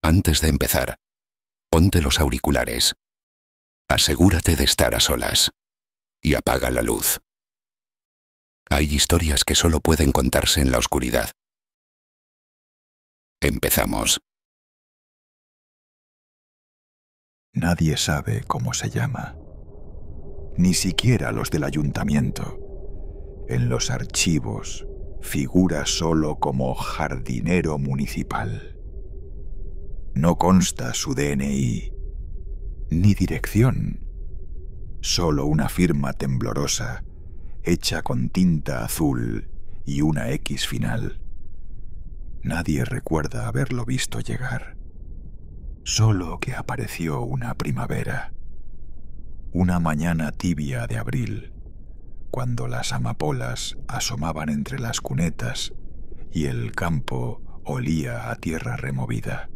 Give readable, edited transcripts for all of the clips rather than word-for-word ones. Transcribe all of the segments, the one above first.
Antes de empezar, ponte los auriculares. Asegúrate de estar a solas. Y apaga la luz. Hay historias que solo pueden contarse en la oscuridad. Empezamos. Nadie sabe cómo se llama. Ni siquiera los del ayuntamiento. En los archivos figura solo como jardinero municipal. No consta su DNI, ni dirección. Solo una firma temblorosa, hecha con tinta azul y una X final. Nadie recuerda haberlo visto llegar. Solo que apareció una primavera. Una mañana tibia de abril, cuando las amapolas asomaban entre las cunetas y el campo olía a tierra removida.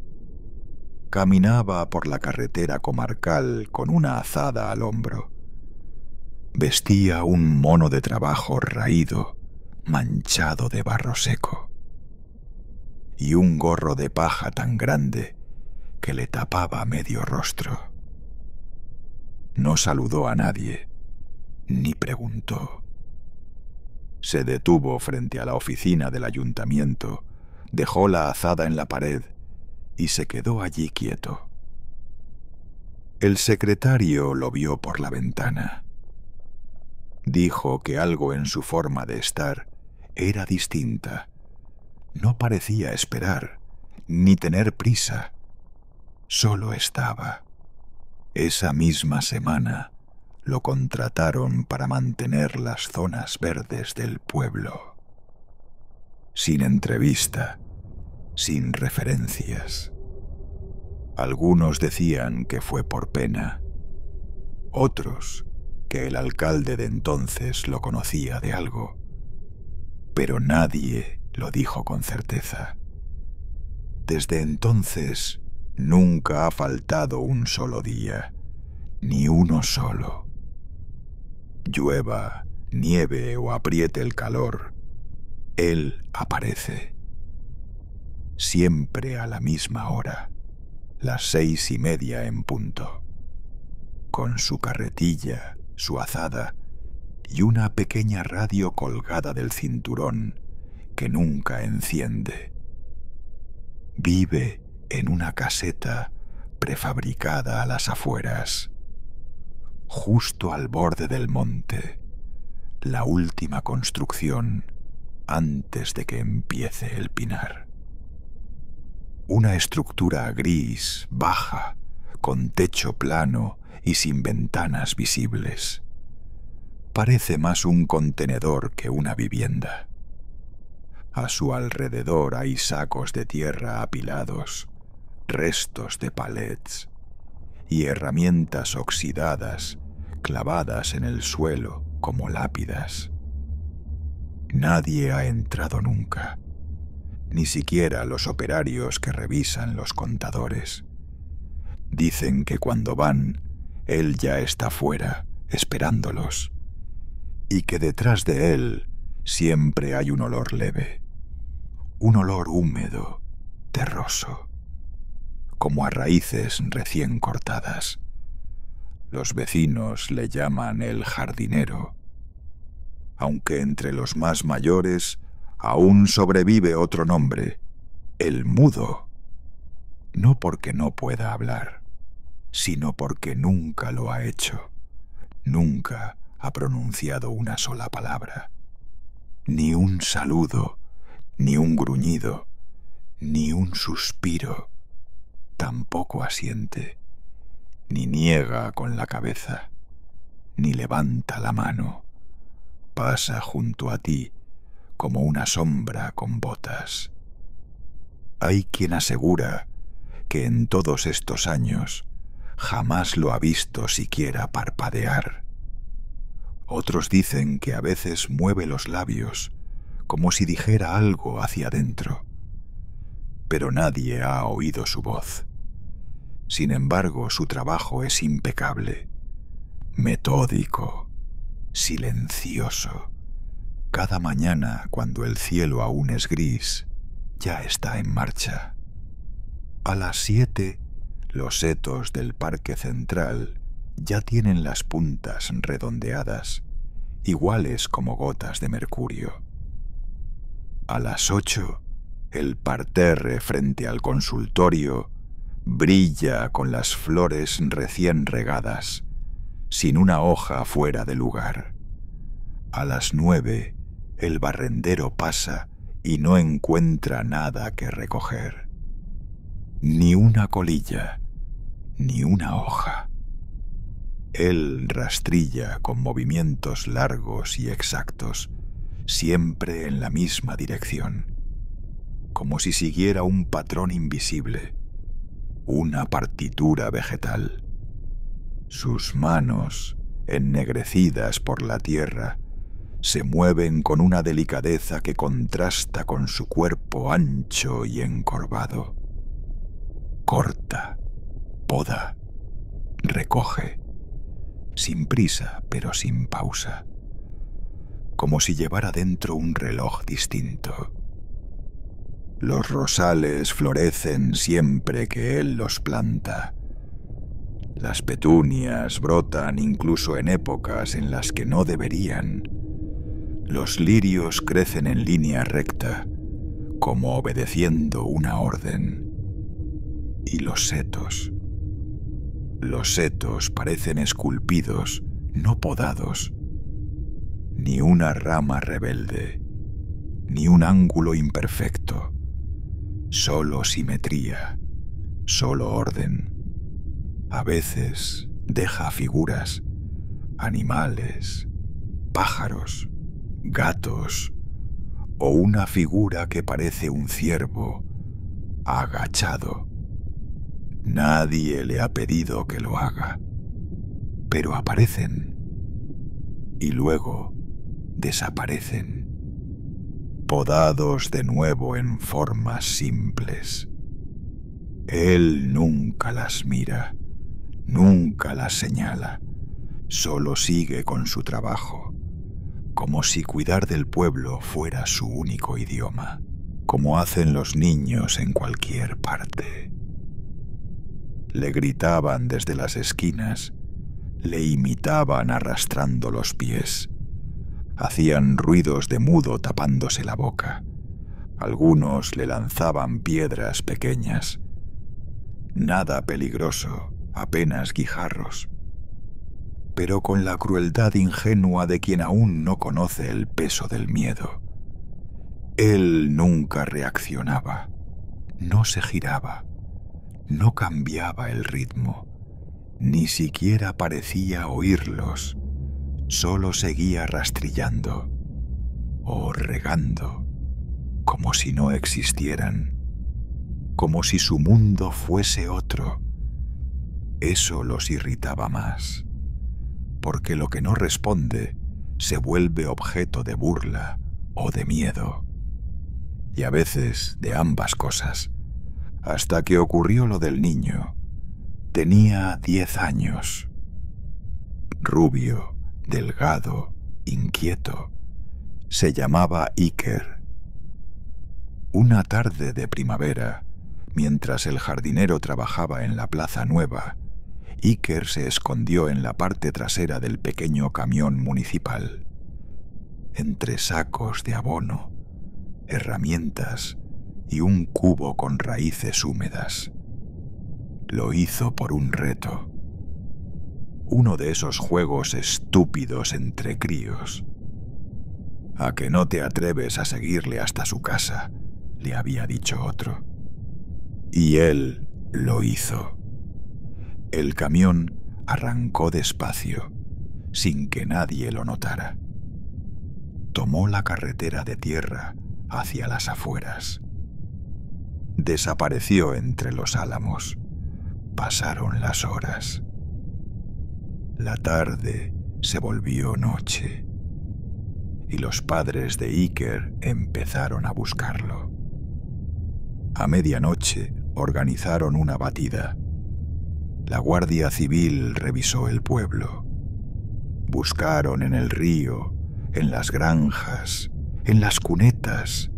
Caminaba por la carretera comarcal con una azada al hombro. Vestía un mono de trabajo raído, manchado de barro seco, y un gorro de paja tan grande que le tapaba medio rostro. No saludó a nadie, ni preguntó. Se detuvo frente a la oficina del ayuntamiento, dejó la azada en la pared y se quedó allí quieto. El secretario lo vio por la ventana. Dijo que algo en su forma de estar era distinta. No parecía esperar, ni tener prisa. Solo estaba. Esa misma semana lo contrataron para mantener las zonas verdes del pueblo. Sin entrevista, sin referencias. Algunos decían que fue por pena. Otros que el alcalde de entonces lo conocía de algo. Pero nadie lo dijo con certeza. Desde entonces nunca ha faltado un solo día, ni uno solo. Llueva, nieve o apriete el calor, él aparece. Siempre a la misma hora, las 6:30 en punto, con su carretilla, su azada y una pequeña radio colgada del cinturón que nunca enciende. Vive en una caseta prefabricada a las afueras, justo al borde del monte, la última construcción antes de que empiece el pinar. Una estructura gris, baja, con techo plano y sin ventanas visibles. Parece más un contenedor que una vivienda. A su alrededor hay sacos de tierra apilados, restos de palets y herramientas oxidadas clavadas en el suelo como lápidas. Nadie ha entrado nunca, ni siquiera los operarios que revisan los contadores. Dicen que cuando van, él ya está fuera, esperándolos, y que detrás de él siempre hay un olor leve, un olor húmedo, terroso, como a raíces recién cortadas. Los vecinos le llaman el jardinero, aunque entre los más mayores aún sobrevive otro nombre, el mudo. No porque no pueda hablar, sino porque nunca lo ha hecho. Nunca ha pronunciado una sola palabra. Ni un saludo, ni un gruñido, ni un suspiro. Tampoco asiente, ni niega con la cabeza, ni levanta la mano. Pasa junto a ti como una sombra con botas. Hay quien asegura que en todos estos años jamás lo ha visto siquiera parpadear. Otros dicen que a veces mueve los labios como si dijera algo hacia adentro, pero nadie ha oído su voz. Sin embargo, su trabajo es impecable, metódico, silencioso. Cada mañana, cuando el cielo aún es gris, ya está en marcha. A las 7, los setos del Parque Central ya tienen las puntas redondeadas, iguales como gotas de mercurio. A las 8, el parterre frente al consultorio brilla con las flores recién regadas, sin una hoja fuera de lugar. A las 9, el barrendero pasa y no encuentra nada que recoger. Ni una colilla, ni una hoja. Él rastrilla con movimientos largos y exactos, siempre en la misma dirección, como si siguiera un patrón invisible, una partitura vegetal. Sus manos, ennegrecidas por la tierra, se mueven con una delicadeza que contrasta con su cuerpo ancho y encorvado. Corta, poda, recoge, sin prisa pero sin pausa, como si llevara dentro un reloj distinto. Los rosales florecen siempre que él los planta. Las petunias brotan incluso en épocas en las que no deberían. Los lirios crecen en línea recta, como obedeciendo una orden. Y los setos parecen esculpidos, no podados. Ni una rama rebelde, ni un ángulo imperfecto. Solo simetría, solo orden. A veces deja figuras, animales, pájaros, gatos, o una figura que parece un ciervo, agachado. Nadie le ha pedido que lo haga, pero aparecen y luego desaparecen, podados de nuevo en formas simples. Él nunca las mira, nunca las señala, solo sigue con su trabajo, como si cuidar del pueblo fuera su único idioma, como hacen los niños en cualquier parte. Le gritaban desde las esquinas, le imitaban arrastrando los pies, hacían ruidos de mudo tapándose la boca, algunos le lanzaban piedras pequeñas. Nada peligroso, apenas guijarros, pero con la crueldad ingenua de quien aún no conoce el peso del miedo. Él nunca reaccionaba, no se giraba, no cambiaba el ritmo, ni siquiera parecía oírlos, solo seguía rastrillando o regando, como si no existieran, como si su mundo fuese otro. Eso los irritaba más, porque lo que no responde se vuelve objeto de burla o de miedo, y a veces de ambas cosas, hasta que ocurrió lo del niño. Tenía 10 años. Rubio, delgado, inquieto. Se llamaba Iker. Una tarde de primavera, mientras el jardinero trabajaba en la plaza nueva, Iker se escondió en la parte trasera del pequeño camión municipal, entre sacos de abono, herramientas y un cubo con raíces húmedas. Lo hizo por un reto. Uno de esos juegos estúpidos entre críos. «¿A que no te atreves a seguirle hasta su casa?», le había dicho otro. Y él lo hizo. El camión arrancó despacio, sin que nadie lo notara. Tomó la carretera de tierra hacia las afueras. Desapareció entre los álamos. Pasaron las horas. La tarde se volvió noche, y los padres de Iker empezaron a buscarlo. A medianoche organizaron una batida. La Guardia Civil revisó el pueblo. Buscaron en el río, en las granjas, en las cunetas,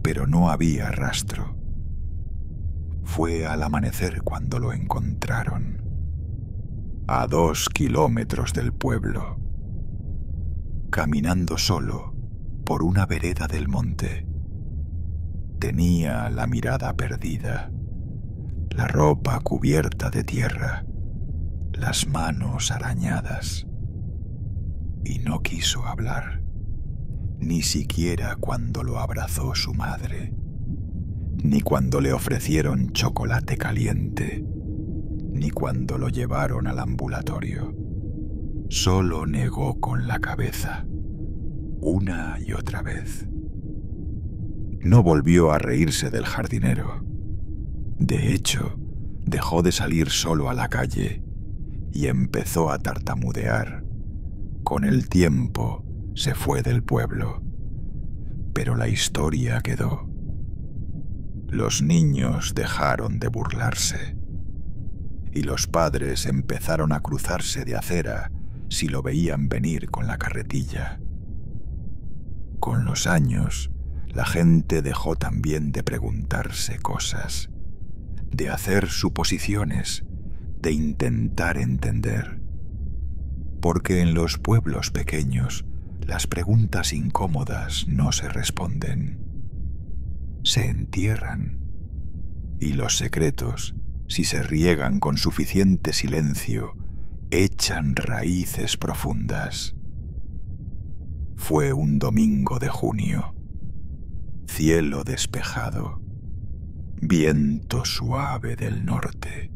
pero no había rastro. Fue al amanecer cuando lo encontraron, a 2 kilómetros del pueblo, caminando solo por una vereda del monte. Tenía la mirada perdida, la ropa cubierta de tierra, las manos arañadas, y no quiso hablar, ni siquiera cuando lo abrazó su madre, ni cuando le ofrecieron chocolate caliente, ni cuando lo llevaron al ambulatorio. Solo negó con la cabeza, una y otra vez. No volvió a reírse del jardinero. De hecho, dejó de salir solo a la calle y empezó a tartamudear. Con el tiempo se fue del pueblo, pero la historia quedó. Los niños dejaron de burlarse y los padres empezaron a cruzarse de acera si lo veían venir con la carretilla. Con los años, la gente dejó también de preguntarse cosas, de hacer suposiciones, de intentar entender. Porque en los pueblos pequeños, las preguntas incómodas no se responden. Se entierran. Y los secretos, si se riegan con suficiente silencio, echan raíces profundas. Fue un domingo de junio. Cielo despejado. Viento suave del norte.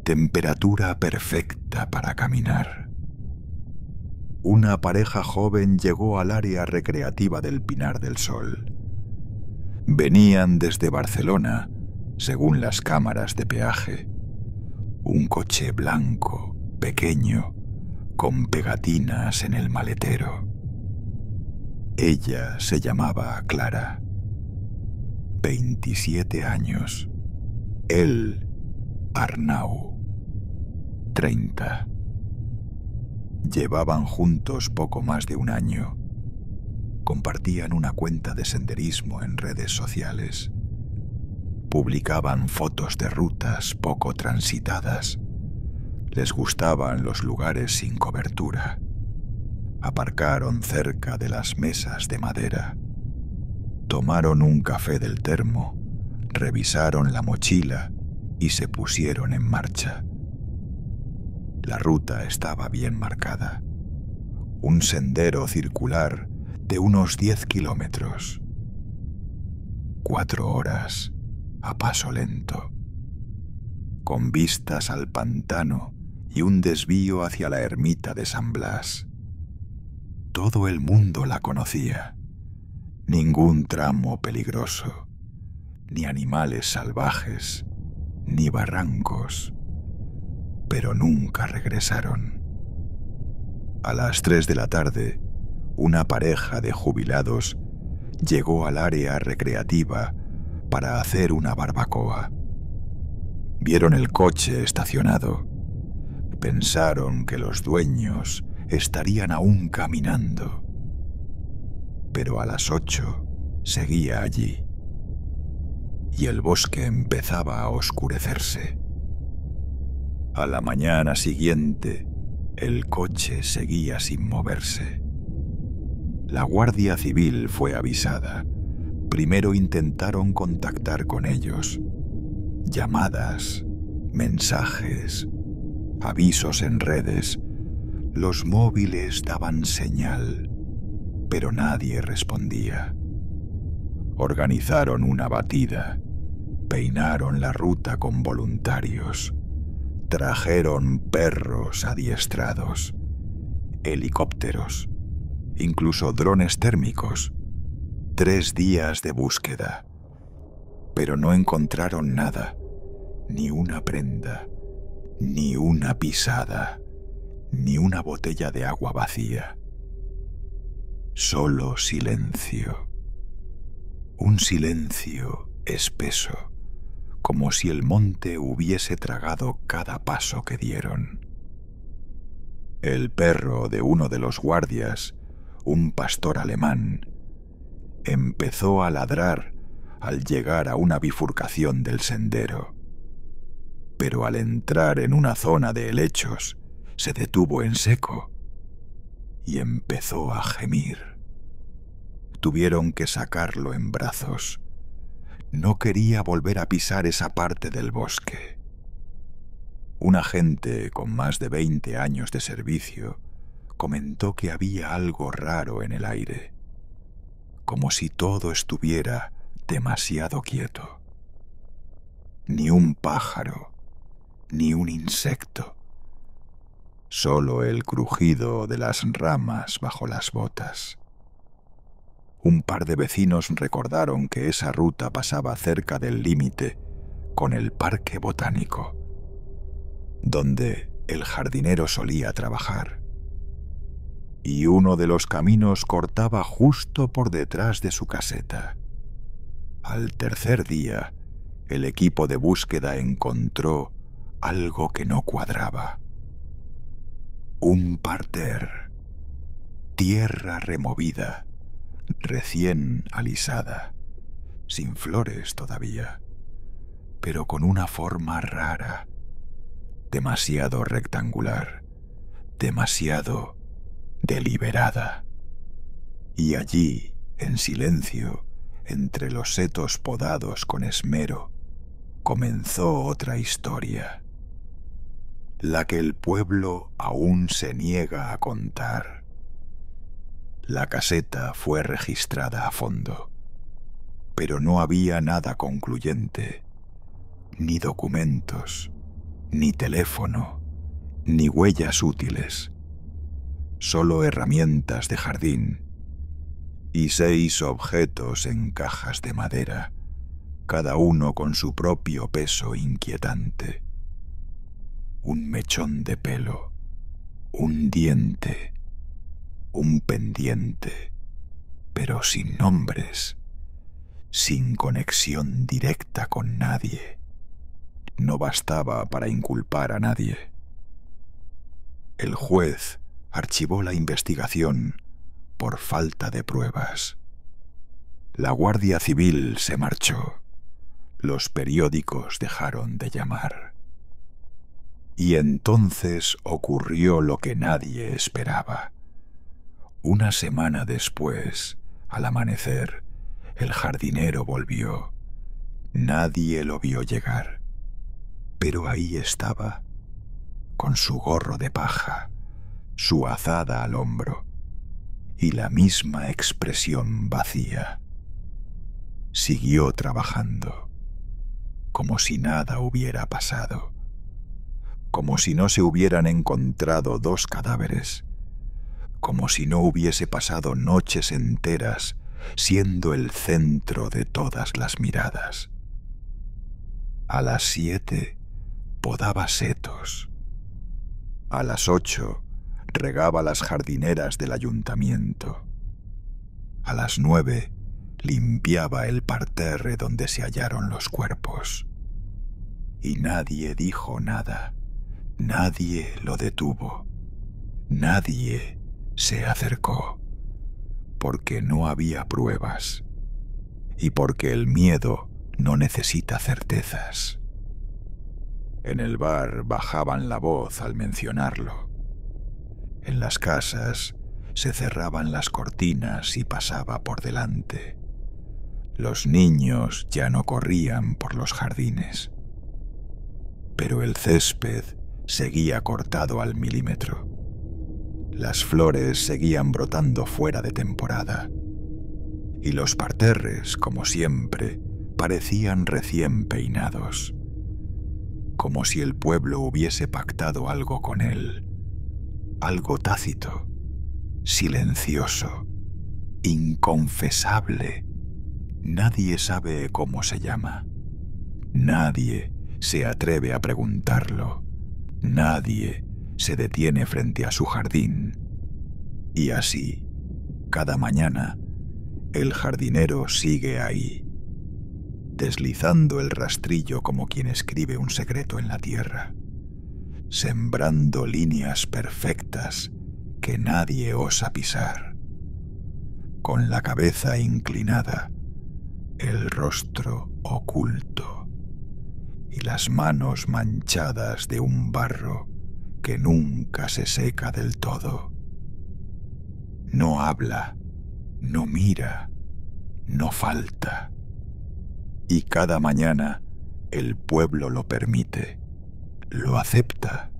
Temperatura perfecta para caminar. Una pareja joven llegó al área recreativa del Pinar del Sol. Venían desde Barcelona, según las cámaras de peaje. Un coche blanco, pequeño, con pegatinas en el maletero. Ella se llamaba Clara. 27 años. Él, Arnau. 30. Llevaban juntos poco más de un año. Compartían una cuenta de senderismo en redes sociales. Publicaban fotos de rutas poco transitadas. Les gustaban los lugares sin cobertura. Aparcaron cerca de las mesas de madera. Tomaron un café del termo, revisaron la mochila y se pusieron en marcha. La ruta estaba bien marcada. Un sendero circular de unos 10 kilómetros. 4 horas a paso lento, con vistas al pantano y un desvío hacia la ermita de San Blas. Todo el mundo la conocía. Ningún tramo peligroso, ni animales salvajes, ni barrancos. Pero nunca regresaron. A las 3 de la tarde, una pareja de jubilados llegó al área recreativa para hacer una barbacoa. Vieron el coche estacionado. Pensaron que los dueños estarían aún caminando. Pero a las 8 seguía allí. Y el bosque empezaba a oscurecerse. A la mañana siguiente, el coche seguía sin moverse. La Guardia Civil fue avisada. Primero intentaron contactar con ellos. Llamadas, mensajes, avisos en redes. Los móviles daban señal, pero nadie respondía. Organizaron una batida. Peinaron la ruta con voluntarios. Trajeron perros adiestrados, helicópteros, incluso drones térmicos. 3 días de búsqueda. Pero no encontraron nada, ni una prenda, ni una pisada, ni una botella de agua vacía. Solo silencio. Un silencio espeso, como si el monte hubiese tragado cada paso que dieron. El perro de uno de los guardias, un pastor alemán, empezó a ladrar al llegar a una bifurcación del sendero. Pero al entrar en una zona de helechos, se detuvo en seco y empezó a gemir. Tuvieron que sacarlo en brazos. No quería volver a pisar esa parte del bosque. Un agente con más de 20 años de servicio comentó que había algo raro en el aire, como si todo estuviera demasiado quieto. Ni un pájaro, ni un insecto, solo el crujido de las ramas bajo las botas. Un par de vecinos recordaron que esa ruta pasaba cerca del límite con el parque botánico, donde el jardinero solía trabajar. Y uno de los caminos cortaba justo por detrás de su caseta. Al tercer día, el equipo de búsqueda encontró algo que no cuadraba. Un parterre, tierra removida, recién alisada, sin flores todavía, pero con una forma rara, demasiado rectangular, demasiado deliberada. Y allí, en silencio, entre los setos podados con esmero, comenzó otra historia, la que el pueblo aún se niega a contar. La caseta fue registrada a fondo, pero no había nada concluyente, ni documentos, ni teléfono, ni huellas útiles, solo herramientas de jardín y 6 objetos en cajas de madera, cada uno con su propio peso inquietante. Un mechón de pelo, un diente, un pendiente, pero sin nombres, sin conexión directa con nadie. No bastaba para inculpar a nadie. El juez archivó la investigación por falta de pruebas. La Guardia Civil se marchó. Los periódicos dejaron de llamar. Y entonces ocurrió lo que nadie esperaba. Una semana después, al amanecer, el jardinero volvió. Nadie lo vio llegar. Pero ahí estaba, con su gorro de paja, su azada al hombro, y la misma expresión vacía. Siguió trabajando, como si nada hubiera pasado, como si no se hubieran encontrado 2 cadáveres, como si no hubiese pasado noches enteras siendo el centro de todas las miradas. A las 7 podaba setos. A las 8 regaba las jardineras del ayuntamiento. A las 9 limpiaba el parterre donde se hallaron los cuerpos. Y nadie dijo nada. Nadie lo detuvo. Nadie se acercó. Porque no había pruebas. Y porque el miedo no necesita certezas. En el bar bajaban la voz al mencionarlo. En las casas se cerraban las cortinas y pasaba por delante. Los niños ya no corrían por los jardines. Pero el césped seguía cortado al milímetro. Las flores seguían brotando fuera de temporada. Y los parterres, como siempre, parecían recién peinados. Como si el pueblo hubiese pactado algo con él. Algo tácito, silencioso, inconfesable. Nadie sabe cómo se llama. Nadie se atreve a preguntarlo. Nadie se detiene frente a su jardín. Y así, cada mañana, el jardinero sigue ahí, deslizando el rastrillo como quien escribe un secreto en la tierra, sembrando líneas perfectas que nadie osa pisar. Con la cabeza inclinada, el rostro oculto y las manos manchadas de un barro que nunca se seca del todo. No habla, no mira, no falta. Y cada mañana el pueblo lo permite, lo acepta.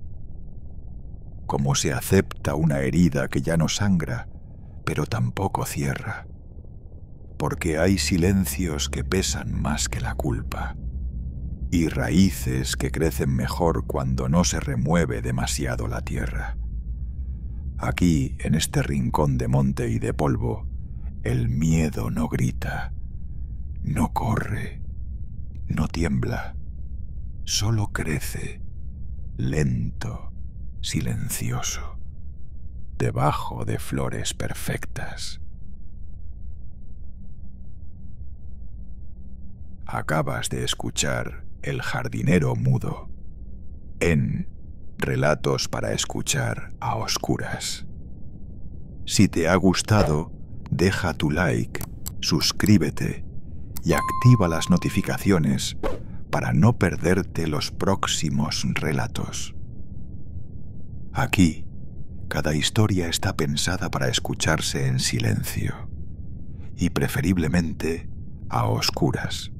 Como se acepta una herida que ya no sangra, pero tampoco cierra. Porque hay silencios que pesan más que la culpa, y raíces que crecen mejor cuando no se remueve demasiado la tierra. Aquí, en este rincón de monte y de polvo, el miedo no grita, no corre, no tiembla, solo crece, lento, silencioso, debajo de flores perfectas. Acabas de escuchar El jardinero mudo en Relatos para escuchar a oscuras. Si te ha gustado, deja tu like, suscríbete y activa las notificaciones para no perderte los próximos relatos. Aquí, cada historia está pensada para escucharse en silencio y preferiblemente a oscuras.